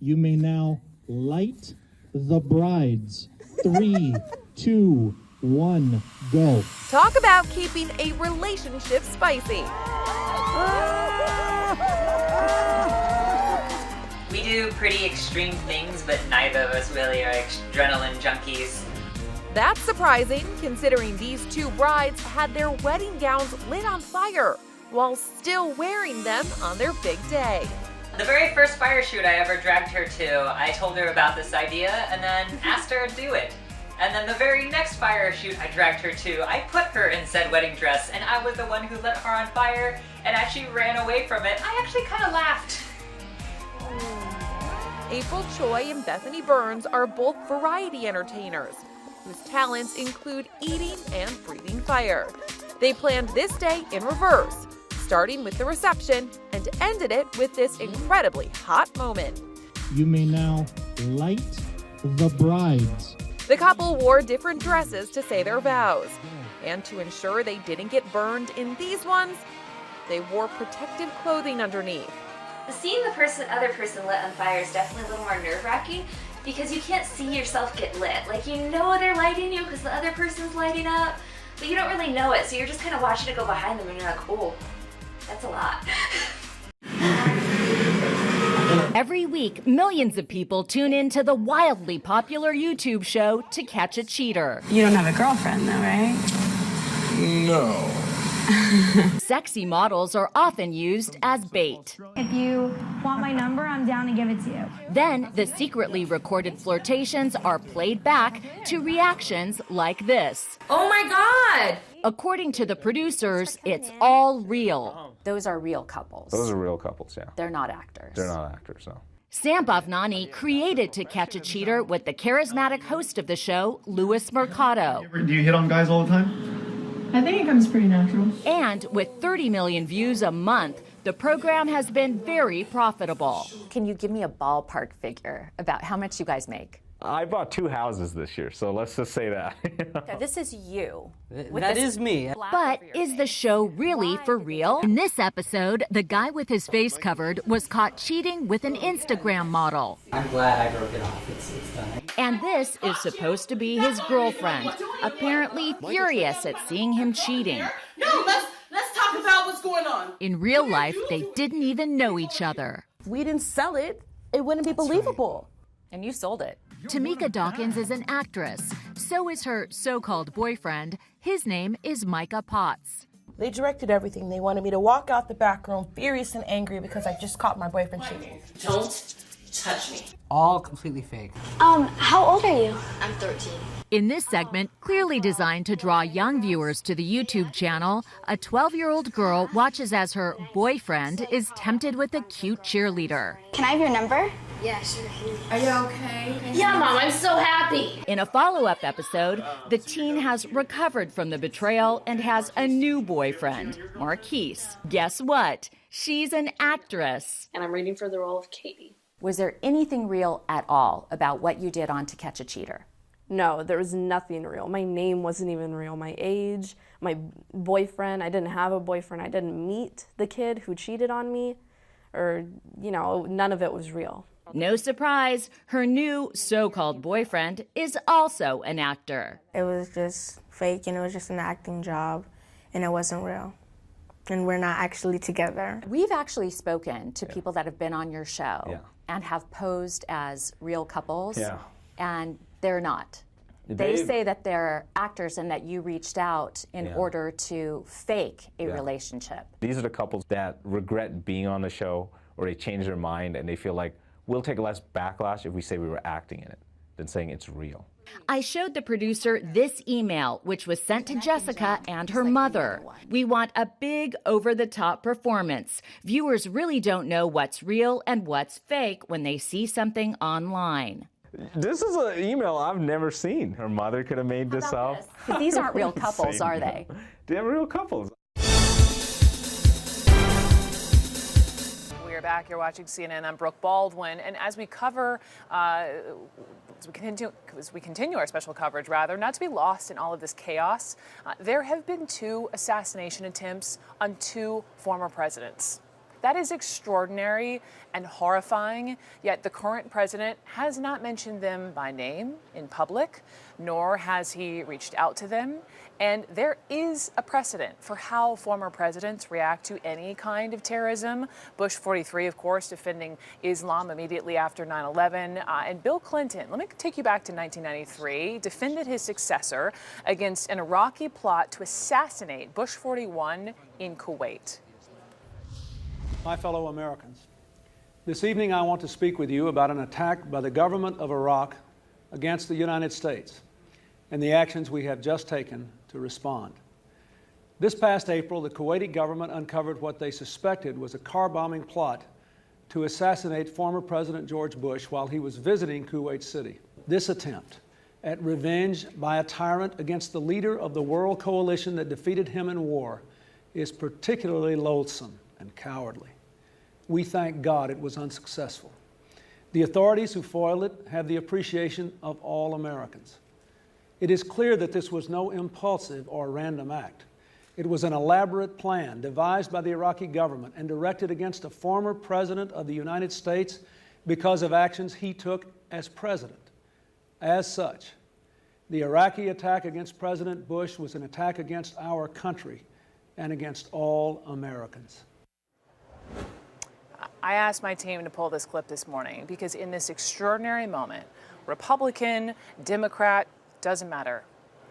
You may now light the brides. 3, 2, 1, go. Talk about keeping a relationship spicy. We do pretty extreme things, but neither of us really are adrenaline junkies. That's surprising, considering these two brides had their wedding gowns lit on fire while still wearing them on their big day. The very first fire shoot I ever dragged her to, I told her about this idea and then asked her to do it. And then the very next fire shoot I dragged her to, I put her in said wedding dress, and I was the one who lit her on fire, and as she ran away from it, I actually kind of laughed. April Choi and Bethany Byrnes are both variety entertainers whose talents include eating and breathing fire. They planned this day in reverse, starting with the reception and ended it with this incredibly hot moment. You may now light the brides. The couple wore different dresses to say their vows, and to ensure they didn't get burned in these ones, they wore protective clothing underneath. Seeing the other person lit on fire is definitely a little more nerve-wracking because you can't see yourself get lit. Like, you know they're lighting you because the other person's lighting up, but you don't really know it, so you're just kind of watching it go behind them and you're like, oh, that's a lot. Every week, millions of people tune in to the wildly popular YouTube show To Catch a Cheater. You don't have a girlfriend though, right? No. Sexy models are often used as bait. If you want my number, I'm down to give it to you. Then the secretly recorded flirtations are played back to reactions like this. Oh my God! According to the producers, it's all real. Those are real couples. Those are real couples, yeah. They're not actors. They're not actors, no. Sam Bhavnani created To Catch a Cheater with the charismatic host of the show, Louis Mercado. Do you hit on guys all the time? I think it comes pretty natural. And with 30 million views a month, the program has been very profitable. Can you give me a ballpark figure about how much you guys make? I bought 2 houses this year, so let's just say that. Okay, this is you. That is me. But is the show really for real? In this episode, the guy with his face covered was caught cheating with an Instagram model. I'm glad I broke it off. It's done. And this is supposed to be his girlfriend, apparently furious at seeing him cheating. No, let's talk about what's going on. In real life, they didn't even know each other. If we didn't sell it, it wouldn't be believable. And you sold it. Tamika Dawkins is an actress. So is her so-called boyfriend. His name is Micah Potts. They directed everything. They wanted me to walk out the back room furious and angry because I just caught my boyfriend cheating. Don't touch me. All completely fake. How old are you? I'm 13. In this segment, clearly designed to draw young viewers to the YouTube channel, a 12-year-old girl watches as her boyfriend is tempted with a cute cheerleader. Can I have your number? Yeah, sure. Are you okay? Yeah, Mom, I'm so happy. In a follow-up episode, the teen has recovered from the betrayal and has a new boyfriend, Marquise. Guess what? She's an actress. And I'm reading for the role of Katie. Was there anything real at all about what you did on To Catch a Cheater? No, there was nothing real. My name wasn't even real. My age, my boyfriend, I didn't have a boyfriend. I didn't meet the kid who cheated on me, or, none of it was real. No surprise, her new so-called boyfriend is also an actor. It was just fake and it was just an acting job and it wasn't real. And we're not actually together. We've actually spoken to people that have been on your show and have posed as real couples, and they're not. They say that they're actors and that you reached out in order to fake a relationship. These are the couples that regret being on the show, or they change their mind and they feel like we'll take less backlash if we say we were acting in it than saying it's real. I showed the producer this email, which was sent to Jessica and her mother. We want a big, over-the-top performance. Viewers really don't know what's real and what's fake when they see something online. This is an email I've never seen. Her mother could have made this up. But these aren't real couples, are they? They're real couples. We're back. You're watching CNN. I'm Brooke Baldwin, and as we cover, as we continue our special coverage, not to be lost in all of this chaos, there have been 2 assassination attempts on 2 former presidents. That is extraordinary and horrifying, yet the current president has not mentioned them by name in public, nor has he reached out to them. And there is a precedent for how former presidents react to any kind of terrorism. Bush 43, of course, defending Islam immediately after 9/11. And Bill Clinton, let me take you back to 1993, defended his successor against an Iraqi plot to assassinate Bush 41 in Kuwait. My fellow Americans, this evening I want to speak with you about an attack by the government of Iraq against the United States and the actions we have just taken to respond. This past April, the Kuwaiti government uncovered what they suspected was a car-bombing plot to assassinate former President George Bush while he was visiting Kuwait City. This attempt at revenge by a tyrant against the leader of the world coalition that defeated him in war is particularly loathsome and cowardly. We thank God it was unsuccessful. The authorities who foiled it have the appreciation of all Americans. It is clear that this was no impulsive or random act. It was an elaborate plan devised by the Iraqi government and directed against a former president of the United States because of actions he took as president. As such, the Iraqi attack against President Bush was an attack against our country and against all Americans. I asked my team to pull this clip this morning because in this extraordinary moment, Republican, Democrat, doesn't matter,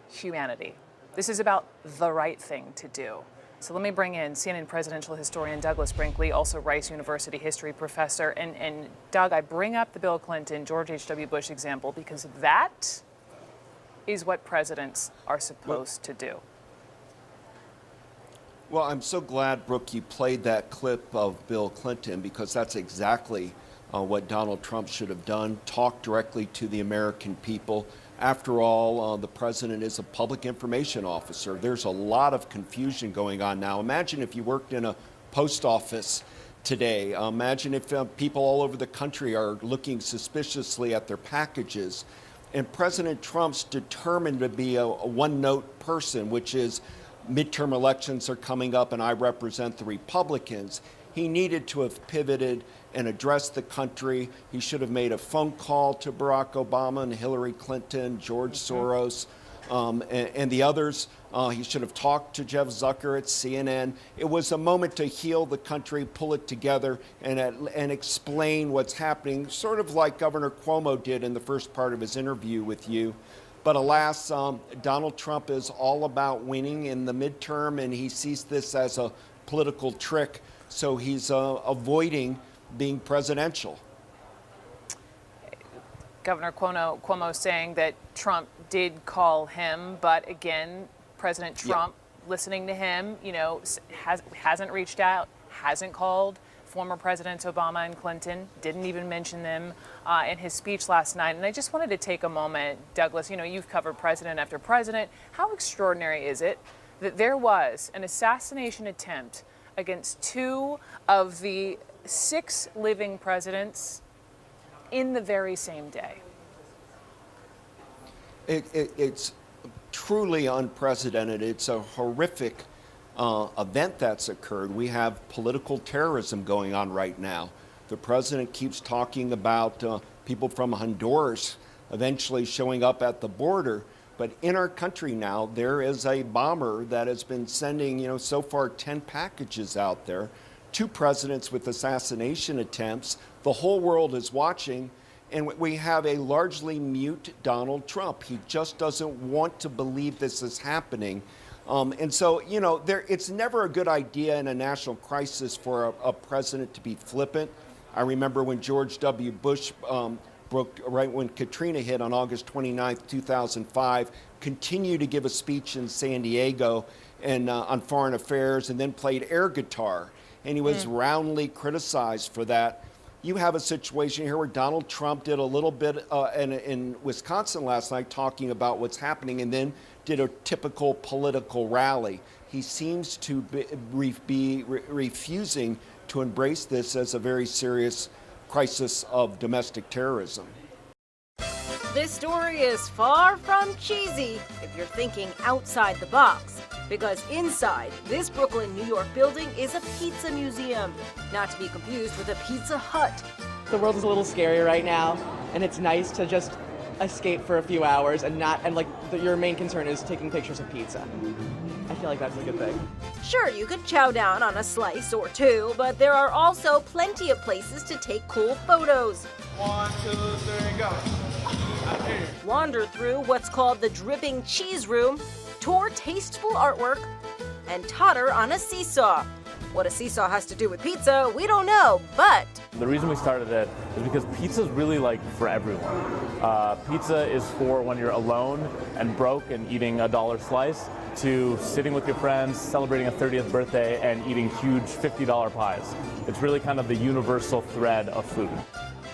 humanity. This is about the right thing to do. So let me bring in CNN presidential historian Douglas Brinkley, also Rice University history professor. And Doug, I bring up the Bill Clinton, George H.W. Bush example because that is what presidents are supposed to do. Well, I'm so glad, Brooke, you played that clip of Bill Clinton because that's exactly what Donald Trump should have done, talk directly to the American people. After all, the president is a public information officer. There's a lot of confusion going on now. Imagine if you worked in a post office today. Imagine if people all over the country are looking suspiciously at their packages. And President Trump's determined to be a one-note person, which is midterm elections are coming up and I represent the Republicans. He needed to have pivoted and addressed the country. He should have made a phone call to Barack Obama and Hillary Clinton, George Soros, and the others. He should have talked to Jeff Zucker at CNN. It was a moment to heal the country, pull it together, and explain what's happening, sort of like Governor Cuomo did in the first part of his interview with you. But alas, Donald Trump is all about winning in the midterm, and he sees this as a political trick, so he's avoiding being presidential. Governor Cuomo saying that Trump did call him, but again, President Trump, listening to him, hasn't reached out, hasn't called. Former Presidents Obama and Clinton didn't even mention them in his speech last night. And I just wanted to take a moment, Douglas, you've covered president after president. How extraordinary is it that there was an assassination attempt against two of the 6 living presidents in the very same day? It's truly unprecedented. It's a horrific event that's occurred. We have political terrorism going on right now. The president keeps talking about people from Honduras eventually showing up at the border. But in our country now, there is a bomber that has been sending, so far 10 packages out there. 2 presidents with assassination attempts. The whole world is watching. And we have a largely mute Donald Trump. He just doesn't want to believe this is happening. And so, it's never a good idea in a national crisis for a president to be flippant. I remember when George W. Bush broke, right when Katrina hit on August 29th, 2005, continued to give a speech in San Diego and on foreign affairs and then played air guitar. And he was roundly criticized for that. You have a situation here where Donald Trump did a little bit in Wisconsin last night talking about what's happening and then did a typical political rally. He seems to be refusing to embrace this as a very serious crisis of domestic terrorism. This story is far from cheesy if you're thinking outside the box. Because inside this Brooklyn, New York building is a pizza museum, not to be confused with a Pizza Hut. The world is a little scary right now, and it's nice to just escape for a few hours and your main concern is taking pictures of pizza. I feel like that's a good thing. Sure, you could chow down on a slice or two, but there are also plenty of places to take cool photos. 1, 2, 3, go. Wander through what's called the Dripping Cheese Room, tour tasteful artwork, and totter on a seesaw. What a seesaw has to do with pizza, we don't know, but the reason we started it is because pizza is really for everyone. Pizza is for when you're alone and broke and eating a $1 slice, to sitting with your friends, celebrating a 30th birthday, and eating huge $50 pies. It's really kind of the universal thread of food.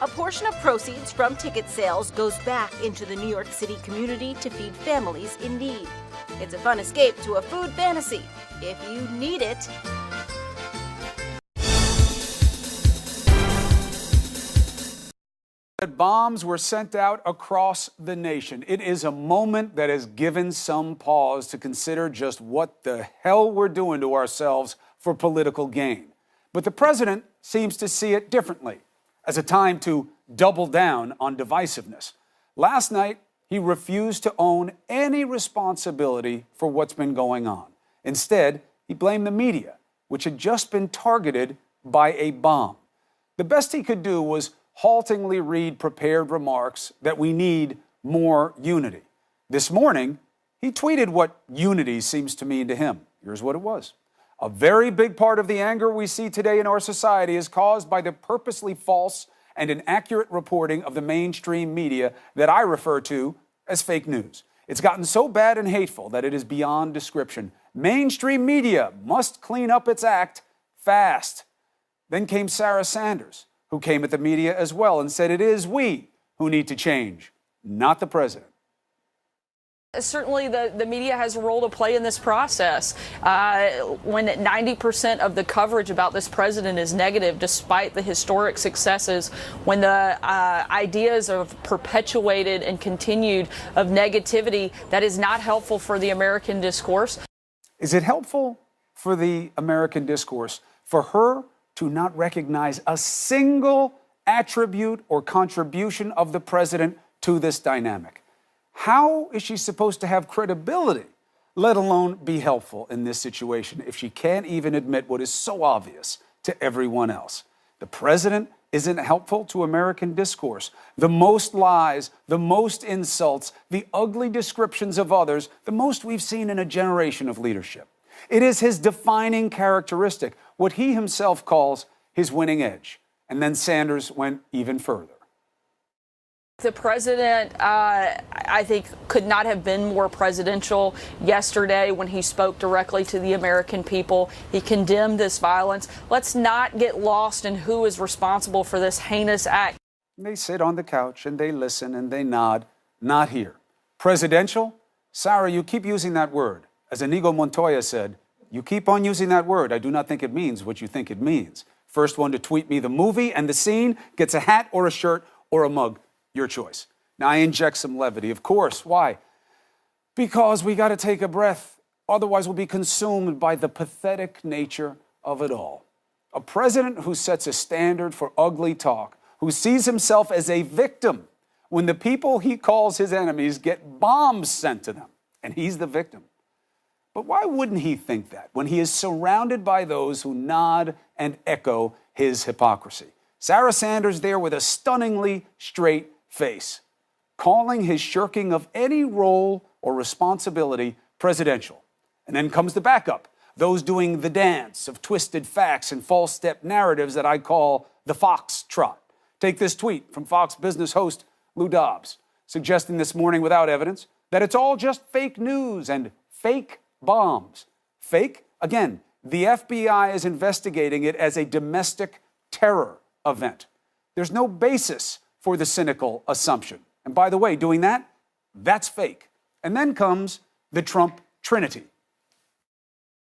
a portion of proceeds from ticket sales goes back into the New York City community to feed families in need. It's a fun escape to a food fantasy, if you need it. Bombs were sent out across the nation. It is a moment that has given some pause to consider just what the hell we're doing to ourselves for political gain. But the president seems to see it differently, as a time to double down on divisiveness. Last night, he refused to own any responsibility for what's been going on. Instead, he blamed the media, which had just been targeted by a bomb. The best he could do was haltingly read prepared remarks that we need more unity. This morning, he tweeted what unity seems to mean to him. Here's what it was. A very big part of the anger we see today in our society is caused by the purposely false and inaccurate reporting of the mainstream media that I refer to as fake news. It's gotten so bad and hateful that it is beyond description. Mainstream media must clean up its act fast. Then came Sarah Sanders, who came at the media as well and said it is we who need to change, not the president. Certainly the media has a role to play in this process. When 90% of the coverage about this president is negative, despite the historic successes, when the ideas are perpetuated and continued of negativity, that is not helpful for the American discourse. Is it helpful for the American discourse for her to not recognize a single attribute or contribution of the president to this dynamic? How is she supposed to have credibility, let alone be helpful in this situation, if she can't even admit what is so obvious to everyone else? The president isn't helpful to American discourse. The most lies, the most insults, the ugly descriptions of others, the most we've seen in a generation of leadership. It is his defining characteristic, what he himself calls his winning edge. And then Sanders went even further. The president, I think, could not have been more presidential yesterday when he spoke directly to the American people. He condemned this violence. Let's not get lost in who is responsible for this heinous act. They sit on the couch and they listen and they nod. Not here. Presidential? Sarah, you keep using that word. As Inigo Montoya said, you keep on using that word. I do not think it means what you think it means. First one to tweet me the movie and the scene gets a hat or a shirt or a mug. Your choice. Now, I inject some levity, of course. Why? Because we got to take a breath. Otherwise, we'll be consumed by the pathetic nature of it all. A president who sets a standard for ugly talk, who sees himself as a victim when the people he calls his enemies get bombs sent to them, and he's the victim. But why wouldn't he think that when he is surrounded by those who nod and echo his hypocrisy? Sarah Sanders there with a stunningly straight face, calling his shirking of any role or responsibility presidential. And then comes the backup, those doing the dance of twisted facts and false step narratives that I call the Fox trot. Take this tweet from Fox Business host Lou Dobbs, suggesting this morning without evidence that it's all just fake news and fake bombs. Fake? Again, the FBI is investigating it as a domestic terror event. There's no basis for the cynical assumption. And by the way, doing that, that's fake. And then comes the Trump Trinity.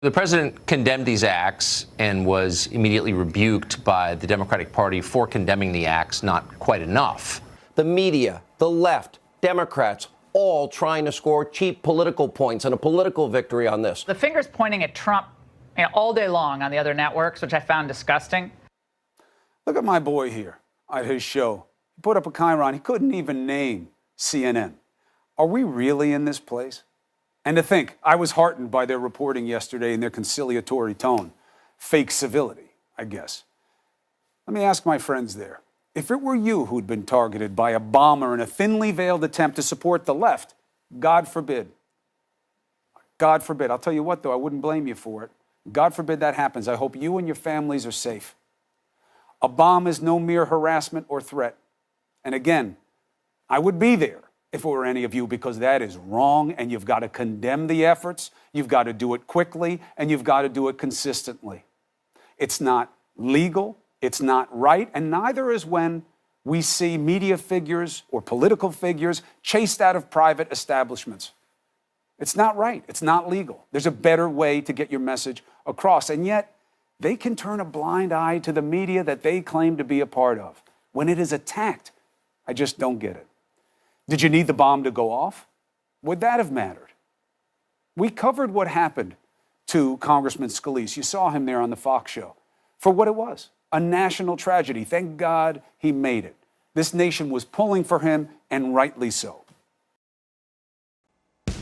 The president condemned these acts and was immediately rebuked by the Democratic Party for condemning the acts not quite enough. The media, the left, Democrats, all trying to score cheap political points and a political victory on this. The finger's pointing at Trump, all day long on the other networks, which I found disgusting. Look at my boy here at his show. He put up a chyron. He couldn't even name CNN. Are we really in this place? And to think, I was heartened by their reporting yesterday and their conciliatory tone. Fake civility, I guess. Let me ask my friends there. If it were you who'd been targeted by a bomber in a thinly veiled attempt to support the left, God forbid. God forbid. I'll tell you what, though, I wouldn't blame you for it. God forbid that happens. I hope you and your families are safe. A bomb is no mere harassment or threat. And again, I would be there if it were any of you, because that is wrong, and you've got to condemn the efforts, you've got to do it quickly, and you've got to do it consistently. It's not legal, it's not right, and neither is when we see media figures or political figures chased out of private establishments. It's not right, it's not legal. There's a better way to get your message across, and yet they can turn a blind eye to the media that they claim to be a part of. When it is attacked, I just don't get it. Did you need the bomb to go off? Would that have mattered? We covered what happened to Congressman Scalise. You saw him there on the Fox show for what it was, a national tragedy. Thank God he made it. This nation was pulling for him, and rightly so. Can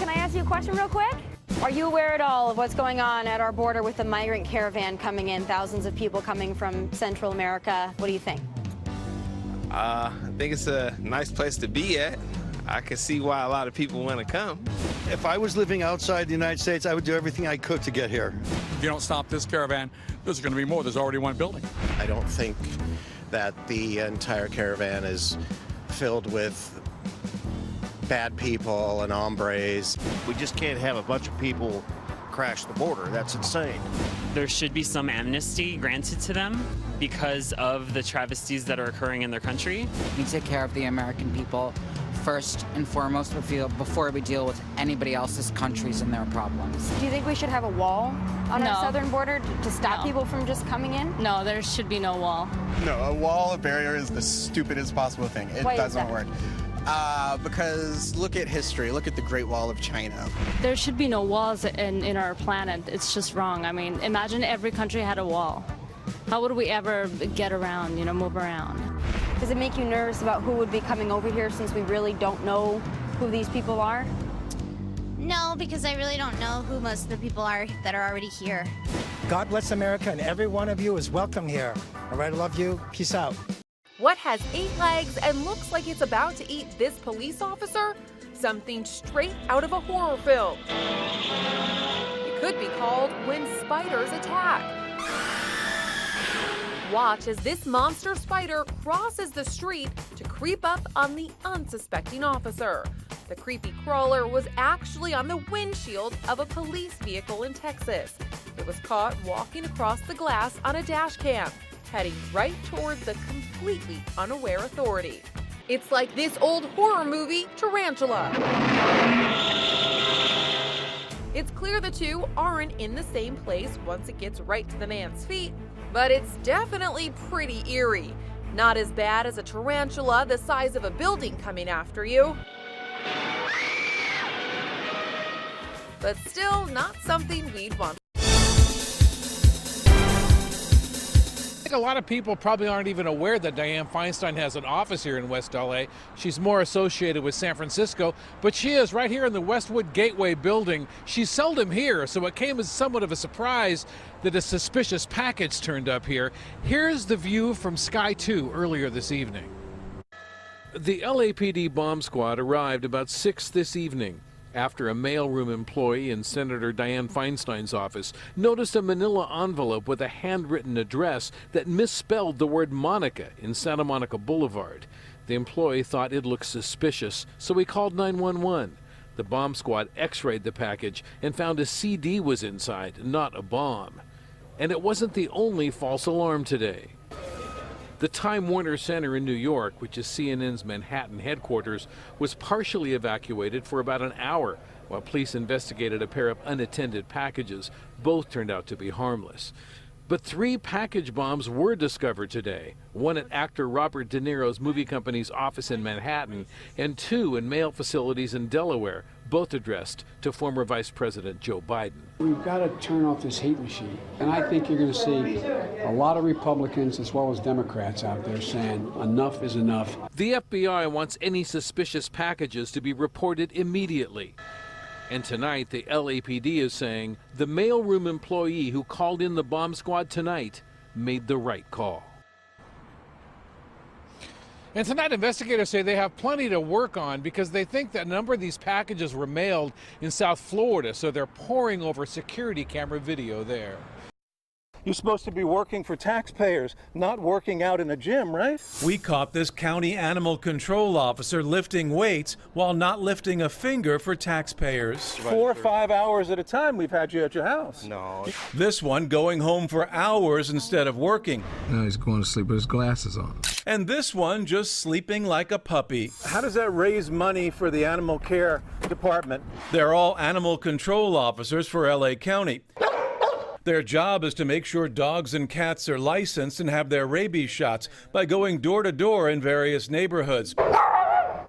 I ask you a question real quick? Are you aware at all of what's going on at our border with the migrant caravan coming in, thousands of people coming from Central America? What do you think? I think it's a nice place to be at. I can see why a lot of people want to come. If I was living outside the United States, I would do everything I could to get here. If you don't stop this caravan, there's going to be more. There's already one building. I don't think that the entire caravan is filled with bad people and hombres. We just can't have a bunch of people crash the border. That's insane. There should be some amnesty granted to them because of the travesties that are occurring in their country. We take care of the American people first and foremost before we deal with anybody else's countries and their problems. Do you think we should have a wall on our southern border to stop people from just coming in? No, there should be no wall. No, a wall, a barrier is the stupidest possible thing. It doesn't work. Because look at history. Look at the Great Wall of China. There should be no walls in our planet. It's just wrong. I mean, imagine every country had a wall. How would we ever get around, move around? Does it make you nervous about who would be coming over here since we really don't know who these people are? No, because I really don't know who most of the people are that are already here. God bless America, and every one of you is welcome here. All right, I love you. Peace out. What has 8 legs and looks like it's about to eat this police officer? Something straight out of a horror film. It could be called When Spiders Attack. Watch as this monster spider crosses the street to creep up on the unsuspecting officer. The creepy crawler was actually on the windshield of a police vehicle in Texas. It was caught walking across the glass on a dash cam, heading right toward the completely unaware authority. It's like this old horror movie, Tarantula. It's clear the two aren't in the same place once it gets right to the man's feet, but it's definitely pretty eerie. Not as bad as a tarantula the size of a building coming after you, but still not something we'd want. A lot of people probably aren't even aware that Dianne Feinstein has an office here in West LA. She's more associated with San Francisco, but she is right here in the Westwood Gateway building. She's seldom here, so it came as somewhat of a surprise that a suspicious package turned up here. Here's the view from Sky 2 earlier this evening. The LAPD bomb squad arrived about 6 this evening, after a mailroom employee in Senator Dianne Feinstein's office noticed a manila envelope with a handwritten address that misspelled the word Monica in Santa Monica Boulevard. The employee thought it looked suspicious, so he called 911. The bomb squad x-rayed the package and found a CD was inside, not a bomb. And it wasn't the only false alarm today. The Time Warner Center in New York, which is CNN's Manhattan headquarters, was partially evacuated for about an hour while police investigated a pair of unattended packages. Both turned out to be harmless. But 3 package bombs were discovered today, one at actor Robert De Niro's movie company's office in Manhattan, and 2 in mail facilities in Delaware, both addressed to former Vice President Joe Biden. We've got to turn off this hate machine. And I think you're going to see a lot of Republicans as well as Democrats out there saying enough is enough. The FBI wants any suspicious packages to be reported immediately. And tonight, the LAPD is saying the mailroom employee who called in the bomb squad tonight made the right call. And tonight, investigators say they have plenty to work on because they think that a number of these packages were mailed in South Florida, so they're poring over security camera video there. You're supposed to be working for taxpayers, not working out in a gym, right? We caught this county animal control officer lifting weights while not lifting a finger for taxpayers. 4 or 5 hours at a time we've had you at your house. No. This one going home for hours instead of working. Now he's going to sleep with his glasses on. And this one just sleeping like a puppy. How does that raise money for the animal care department? They're all animal control officers for LA County. Their job is to make sure dogs and cats are licensed and have their rabies shots by going door to door in various neighborhoods,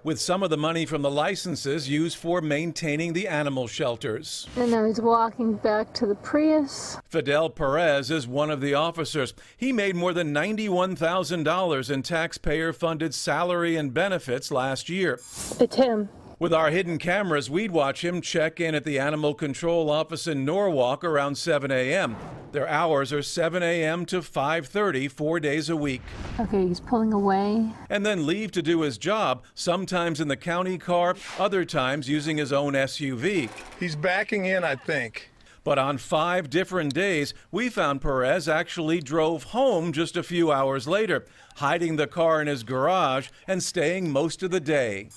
with some of the money from the licenses used for maintaining the animal shelters. And now he's walking back to the Prius. Fidel Perez is one of the officers. He made more than $91,000 in taxpayer-funded salary and benefits last year. It's him. With our hidden cameras, we'd watch him check in at the animal control office in Norwalk around 7 a.m. Their hours are 7 a.m. to 5:30, 4 days a week. Okay, he's pulling away. And then leave to do his job, sometimes in the county car, other times using his own SUV. He's backing in, I think. But on 5 different days, we found Perez actually drove home just a few hours later, hiding the car in his garage and staying most of the day.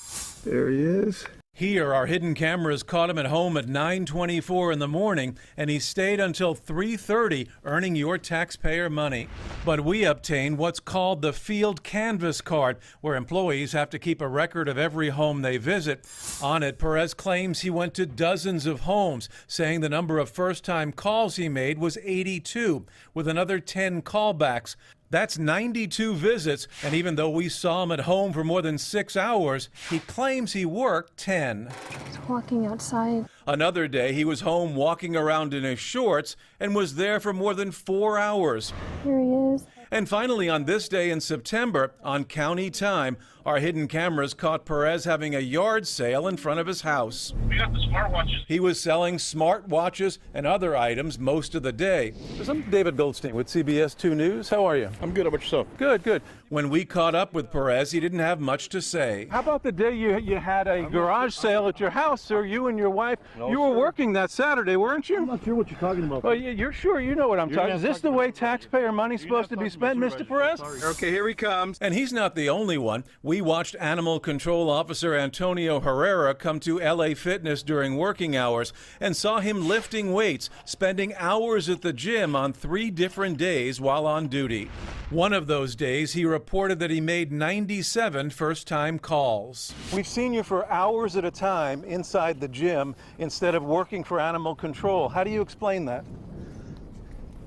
There he is. Here, our hidden cameras caught him at home at 9:24 in the morning, and he stayed until 3:30, earning your taxpayer money. But we obtained what's called the field canvas card, where employees have to keep a record of every home they visit. On it, Perez claims he went to dozens of homes, saying the number of first-time calls he made was 82, with another 10 callbacks. That's 92 visits, and even though we saw him at home for more than 6 hours, he claims he worked 10. He's walking outside. Another day, he was home walking around in his shorts and was there for more than 4 hours. Here he is. And finally, on this day in September, on county time, our hidden cameras caught Perez having a yard sale in front of his house. We got the smartwatches. He was selling smartwatches and other items most of the day. I'm David Goldstein with CBS 2 News. How are you? I'm good. How about yourself? Good, good. When we caught up with Perez, he didn't have much to say. How about the day you had a garage sale at your house, sir? You and your wife. No, you were working that Saturday, weren't you? I'm not sure what you're talking about. Well, you're sure you know what I'm talking about. Is this the way taxpayer money's supposed to be spent, Mr. Perez? Okay, here he comes. And he's not the only one. We watched Animal Control Officer Antonio Herrera come to LA Fitness during working hours and saw him lifting weights, spending hours at the gym on 3 different days while on duty. One of those days, he reported that he made 97 first-time calls. We've seen you for hours at a time inside the gym instead of working for animal control. How do you explain that?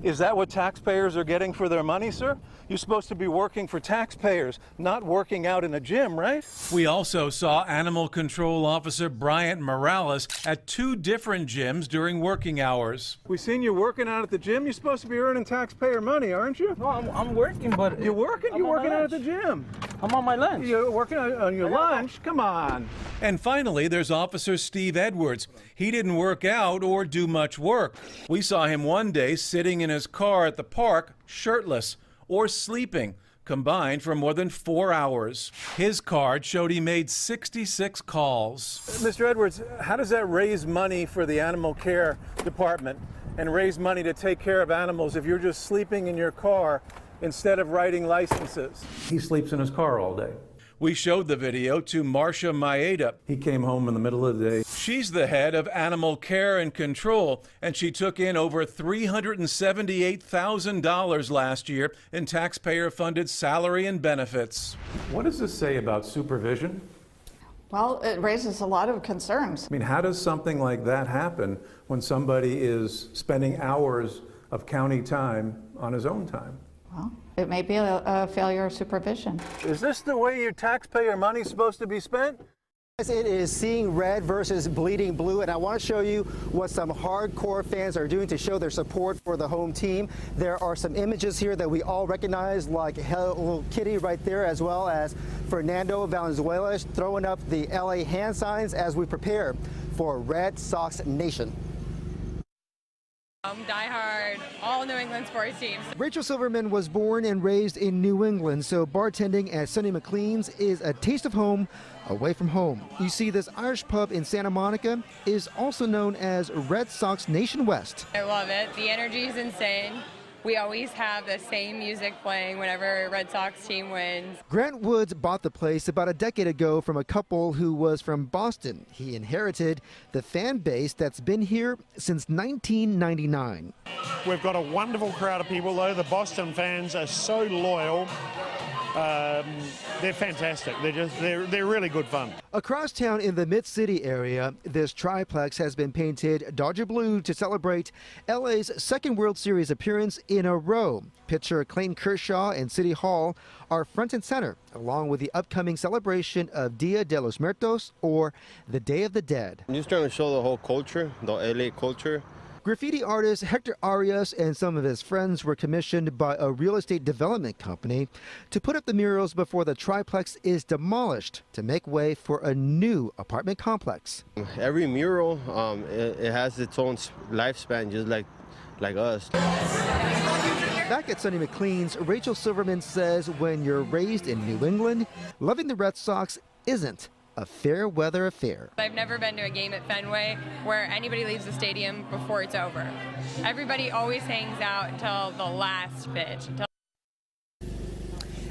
Is that what taxpayers are getting for their money, sir? You're supposed to be working for taxpayers, not working out in a gym, right? We also saw Animal Control Officer Bryant Morales at 2 different gyms during working hours. We've seen you working out at the gym. You're supposed to be earning taxpayer money, aren't you? No, I'm working, but... You're working? You're working out at the gym. I'm on my lunch. You're working on your lunch? Come on. And finally, there's Officer Steve Edwards. He didn't work out or do much work. We saw him one day sitting in his car at the park, shirtless, or sleeping, combined for more than 4 hours. His card showed he made 66 calls. Mr. Edwards, how does that raise money for the animal care department and raise money to take care of animals if you're just sleeping in your car instead of writing licenses? He sleeps in his car all day. We showed the video to Marcia Maeda. He came home in the middle of the day. She's the head of Animal Care and Control, and she took in over $378,000 last year in taxpayer-funded salary and benefits. What does this say about supervision? Well, it raises a lot of concerns. I mean, how does something like that happen when somebody is spending hours of county time on his own time. Well, it may be a failure of supervision. Is this the way your taxpayer money's supposed to be spent? It is seeing red versus bleeding blue, and I want to show you what some hardcore fans are doing to show their support for the home team. There are some images here that we all recognize, like Hello Kitty right there, as well as Fernando Valenzuela throwing up the LA hand signs as we prepare for Red Sox Nation. Die hard, all New England sports teams. Rachel Silverman was born and raised in New England, so bartending at Sonny McLean's is a taste of home away from home. You see, this Irish pub in Santa Monica is also known as Red Sox Nation West. I love it. The energy is insane. We always have the same music playing whenever Red Sox team wins. Grant Woods bought the place about a decade ago from a couple who was from Boston. He inherited the fan base that's been here since 1999. We've got a wonderful crowd of people, though. The Boston fans are so loyal. They're fantastic. They're really good fun. Across town in the Mid-City area, this triplex has been painted Dodger blue to celebrate LA's second World Series appearance in a row. Pitcher Clayton Kershaw and City Hall are front and center, along with the upcoming celebration of Dia de los Muertos, or the Day of the Dead. I'm just trying to show the whole culture, the LA culture. Graffiti artist Hector Arias and some of his friends were commissioned by a real estate development company to put up the murals before the triplex is demolished to make way for a new apartment complex. Every mural, it has its own lifespan, just like us. Back at Sonny McLean's, Rachel Silverman says when you're raised in New England, loving the Red Sox isn't a fair weather affair. I've never been to a game at Fenway where anybody leaves the stadium before it's over. Everybody always hangs out until the last pitch.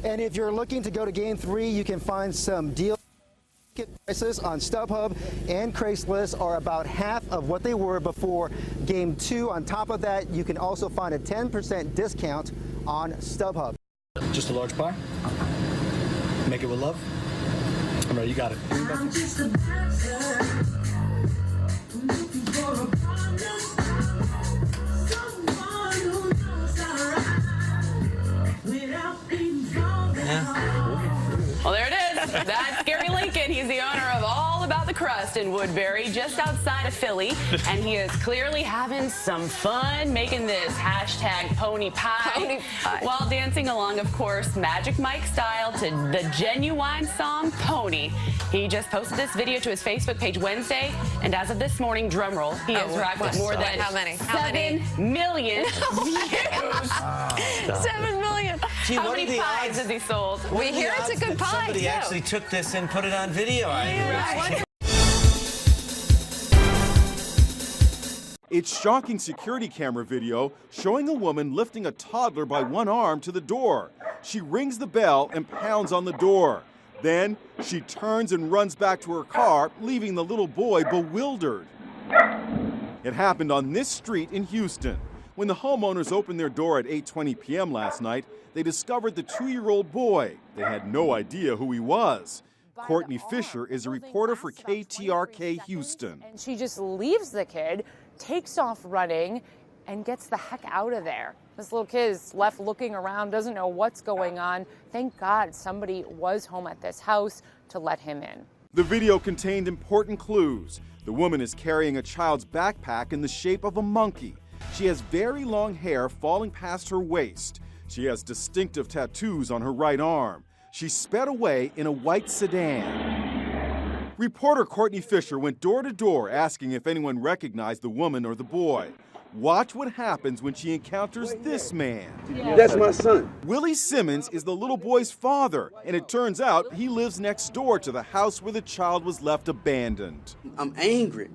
And if you're looking to go to Game 3, you can find some deal prices on StubHub and Craigslist are about half of what they were before Game 2. On top of that, you can also find a 10% discount on StubHub. Just a large pie. Make it with love. I'm ready, you got it. Well, there it is. That's Gary Lincoln. He's the owner of All About the Crust in Woodbury, just outside of Philly. And he is clearly having some fun making this hashtag pony pie. While dancing along, of course, Magic Mike style to the genuine song Pony. He just posted this video to his Facebook page Wednesday. And as of this morning, drumroll, he has racked up more than 7 million views. 7 million. Gee, How what many are the pies odds? has he sold? We hear it's a good pie. Somebody actually took this and put it on video. It's shocking security camera video showing a woman lifting a toddler by one arm to the door. She rings the bell and pounds on the door. Then she turns and runs back to her car, leaving the little boy bewildered. It happened on this street in Houston. When the homeowners opened their door at 8:20 p.m. last night, they discovered the 2-year-old boy. They had no idea who he was. Courtney Fisher is a reporter for KTRK Houston. And she just leaves the kid, takes off running, and gets the heck out of there. This little kid is left looking around, doesn't know what's going on. Thank God somebody was home at this house to let him in. The video contained important clues. The woman is carrying a child's backpack in the shape of a monkey. She has very long hair falling past her waist. She has distinctive tattoos on her right arm. She sped away in a white sedan. Reporter Courtney Fisher went door to door asking if anyone recognized the woman or the boy. Watch what happens when she encounters this man. That's my son. Willie Simmons is the little boy's father, and it turns out he lives next door to the house where the child was left abandoned. I'm angry.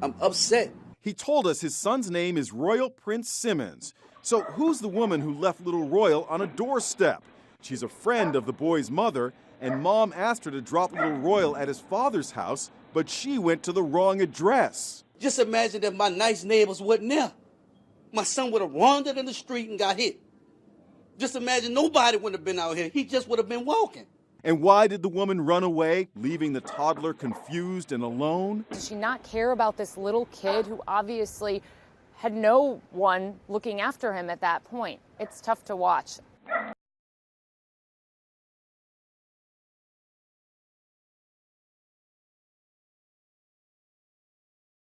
I'm upset. He told us his son's name is Royal Prince Simmons. So who's the woman who left little Royal on a doorstep? She's a friend of the boy's mother, and Mom asked her to drop little Royal at his father's house, but she went to the wrong address. Just imagine if my nice neighbors wasn't there. My son would have wandered in the street and got hit. Just imagine nobody would have been out here. He just would have been walking. And why did the woman run away, leaving the toddler confused and alone? Does she not care about this little kid who obviously had no one looking after him at that point. It's tough to watch.